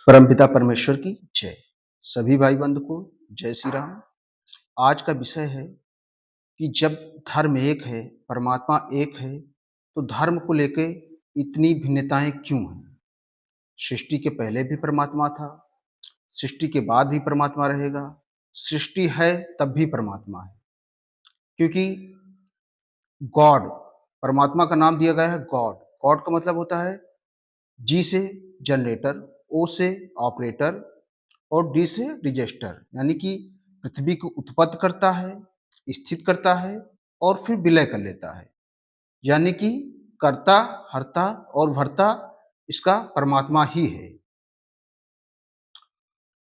परमपिता परमेश्वर की जय। सभी भाई बंधु को जय श्री राम। आज का विषय है कि जब धर्म एक है, परमात्मा एक है, तो धर्म को लेके इतनी भिन्नताएँ क्यों हैं? सृष्टि के पहले भी परमात्मा था, सृष्टि के बाद भी परमात्मा रहेगा, सृष्टि है तब भी परमात्मा है। क्योंकि गॉड परमात्मा का नाम दिया गया है गॉड। गॉड का मतलब होता है जी से जनरेटर, ओ से ऑपरेटर और डी से डिजेस्टर, यानी कि पृथ्वी को उत्पन्न करता है, स्थित करता है और फिर विलय कर लेता है। यानी कि कर्ता, हर्ता और भर्ता इसका परमात्मा ही है।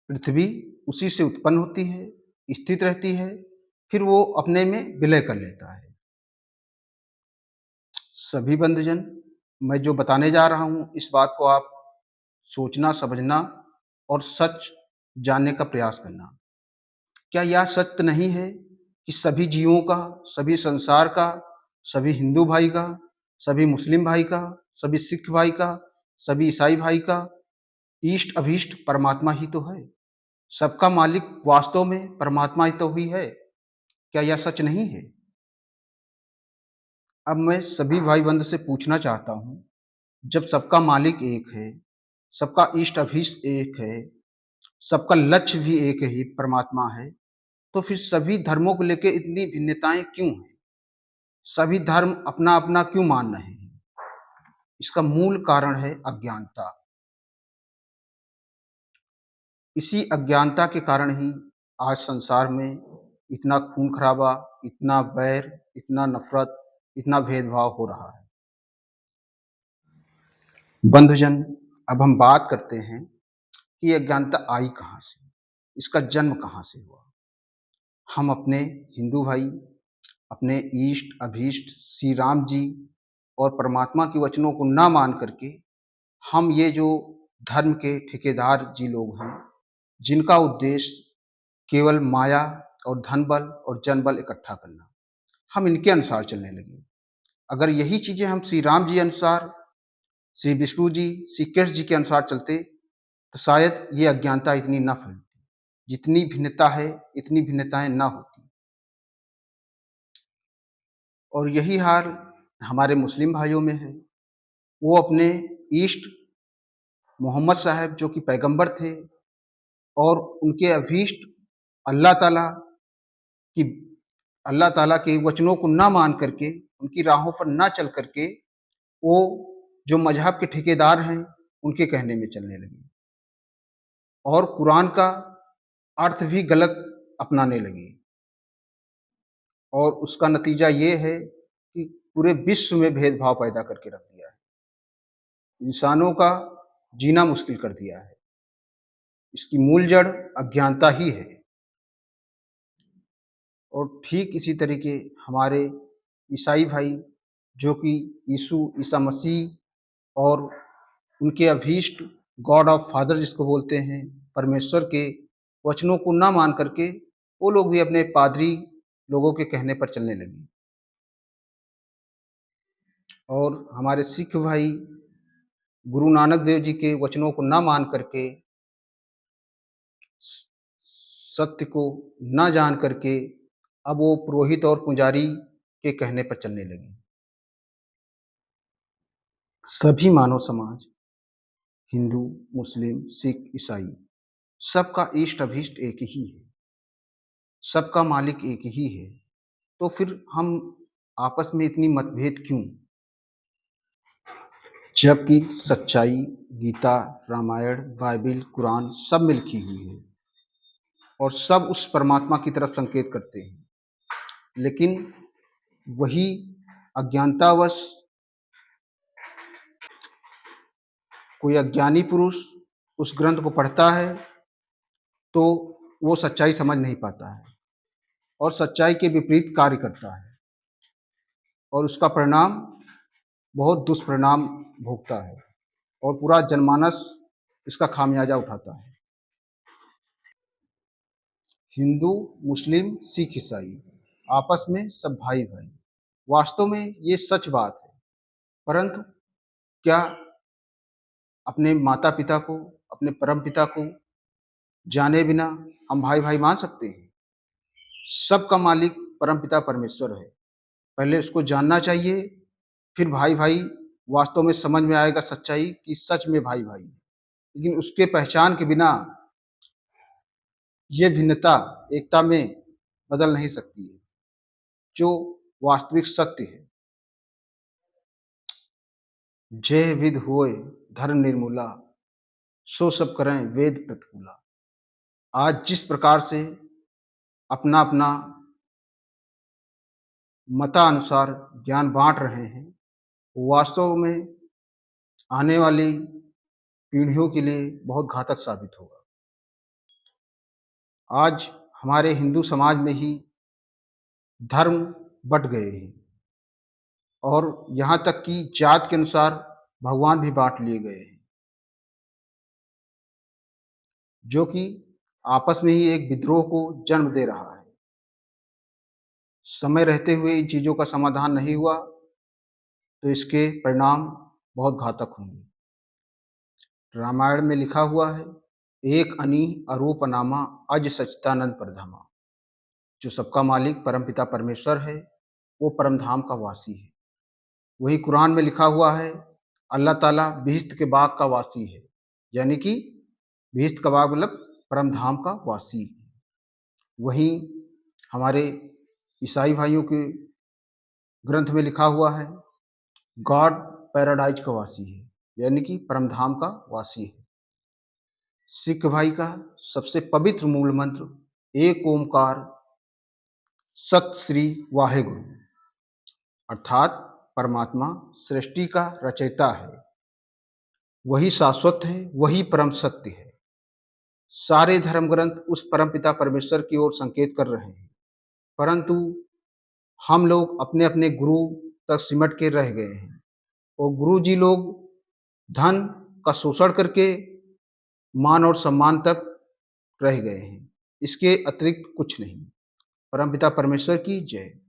पृथ्वी उसी से उत्पन्न होती है, स्थित रहती है, फिर वो अपने में विलय कर लेता है। सभी बंधुजन, मैं जो बताने जा रहा हूँ, इस बात को आप सोचना, समझना और सच जानने का प्रयास करना। क्या यह सत्य नहीं है कि सभी जीवों का, सभी संसार का, सभी हिंदू भाई का, सभी मुस्लिम भाई का, सभी सिख भाई का, सभी ईसाई भाई का इष्ट अभीष्ट परमात्मा ही तो है? सबका मालिक वास्तव में परमात्मा ही तो ही है। क्या यह सच नहीं है? अब मैं सभी भाई बंधु से पूछना चाहता हूँ, जब सबका मालिक एक है, सबका इष्ट अभीष्ट एक है, सबका लक्ष्य भी एक ही परमात्मा है, तो फिर सभी धर्मों को लेके इतनी भिन्नताएँ क्यों हैं? सभी धर्म अपना-अपना क्यों मान रहे हैं? इसका मूल कारण है अज्ञानता। इसी अज्ञानता के कारण ही आज संसार में इतना खून-खराबा, इतना बैर, इतना नफ़रत, इतना भेदभाव हो रहा है। बंधुजन, अब हम बात करते हैं कि ये अज्ञानता आई कहाँ से? इसका जन्म कहाँ से हुआ? हम अपने हिंदू भाई, अपने इष्ट, अभीष्ट श्री राम जी और परमात्मा के वचनों को ना मान करके हम ये जो धर्म के ठेकेदार जी लोग हैं, जिनका उद्देश्य केवल माया और धन बल और जन बल इकट्ठा करना, हम इनके अनुसार चलने लगे। अगर यही चीज़ें हम श्री राम जी अनुसार, श्री विष्णु जी, श्री कृष्ण जी के अनुसार चलते, तो शायद ये अज्ञानता इतनी ना फैलती। जितनी भिन्नता है, इतनी भिन्नताएँ ना होती। और यही हाल हमारे मुस्लिम भाइयों में है। वो अपने इष्ट मोहम्मद साहब जो कि पैगंबर थे और उनके अभीष्ट अल्लाह ताला कि अल्लाह ताला के वचनों को ना मान करके, उनकी राहों पर ना चल करके, वो जो मज़हब के ठेकेदार हैं, उनके कहने में चलने लगे और कुरान का अर्थ भी गलत अपनाने लगे। और उसका नतीजा ये है कि पूरे विश्व में भेदभाव पैदा करके रख दिया है। इंसानों का जीना मुश्किल कर दिया है। इसकी मूल जड़ अज्ञानता ही है। और ठीक इसी तरीके हमारे ईसाई भाई जो कि ईसा मसीह और उनके अभीष्ट गॉड ऑफ फादर जिसको बोलते हैं, परमेश्वर के वचनों को ना मान करके वो लोग भी अपने पादरी लोगों के कहने पर चलने लगे। और हमारे सिख भाई गुरु नानक देव जी के वचनों को ना मान करके, सत्य को ना जान करके अब वो पुरोहित और पुजारी के कहने पर चलने लगे। सभी मानव समाज, हिंदू, मुस्लिम, सिख, ईसाई, सबका इष्ट अभीष्ट एक ही है, सबका मालिक एक ही है। तो फिर हम आपस में इतनी मतभेद क्यों? जबकि सच्चाई गीता, रामायण, बाइबिल, कुरान सब में लिखी हुई है और सब उस परमात्मा की तरफ संकेत करते हैं। लेकिन वही अज्ञानतावश कोई अज्ञानी पुरुष उस ग्रंथ को पढ़ता है, तो वो सच्चाई समझ नहीं पाता है और सच्चाई के विपरीत कार्य करता है और उसका परिणाम बहुत दुष्परिणाम भोगता है और पूरा जनमानस इसका खामियाजा उठाता है। हिंदू, मुस्लिम, सिख, ईसाई आपस में सब भाई-भाई। वास्तव में ये सच बात है, परंतु क्या अपने माता-पिता को, अपने परमपिता को जाने बिना हम भाई-भाई मान सकते हैं? सबका मालिक परमपिता परमेश्वर है। पहले उसको जानना चाहिए, फिर भाई-भाई वास्तव में समझ में आएगा सच्चाई कि सच में भाई-भाई हैं। लेकिन उसके पहचान के बिना ये भिन्नता एकता में बदल नहीं सकती है, जो वास्तविक सत्य है। जेह विधि होए धर्म निर्मूला, सो सब करें वेद प्रतिकूला। आज जिस प्रकार से अपना-अपना मतानुसार ज्ञान बाँट रहे हैं, वास्तव में आने वाली पीढ़ियों के लिए बहुत घातक साबित होगा। आज हमारे हिंदू समाज में ही धर्म बँट गए हैं और यहाँ तक कि जात के अनुसार भगवान भी बाँट लिए गए हैं, जो कि आपस में ही एक विद्रोह को जन्म दे रहा है। समय रहते हुए इन चीज़ों का समाधान नहीं हुआ, तो इसके परिणाम बहुत घातक होंगे। रामायण में लिखा हुआ है, "एक अनीह अरूप नामा अज सच्चिदानंद परधामा"। जो सबका मालिक परमपिता परमेश्वर है, वो परमधाम का वासी है। वही कुरान में लिखा हुआ है, अल्लाह ताला बिहिश्त के बाग का वासी है, यानी कि बिहिश्त का बाग मतलब परमधाम का वासी। वहीं हमारे ईसाई भाइयों के ग्रंथ में लिखा हुआ है, गॉड पैराडाइज का वासी है, यानी कि परमधाम का वासी है। सिख भाई का सबसे पवित्र मूल मंत्र एक ओमकार सत श्री वाहेगुरु, अर्थात परमात्मा सृष्टि का रचयिता है, वही शाश्वत है, वही परम सत्य है। सारे धर्म ग्रंथ उस परमपिता परमेश्वर की ओर संकेत कर रहे हैं, परंतु हम लोग अपने-अपने गुरु तक सिमट के रह गए हैं और गुरुजी लोग धन का शोषण करके मान और सम्मान तक रह गए हैं। इसके अतिरिक्त कुछ नहीं। परमपिता परमेश्वर की जय।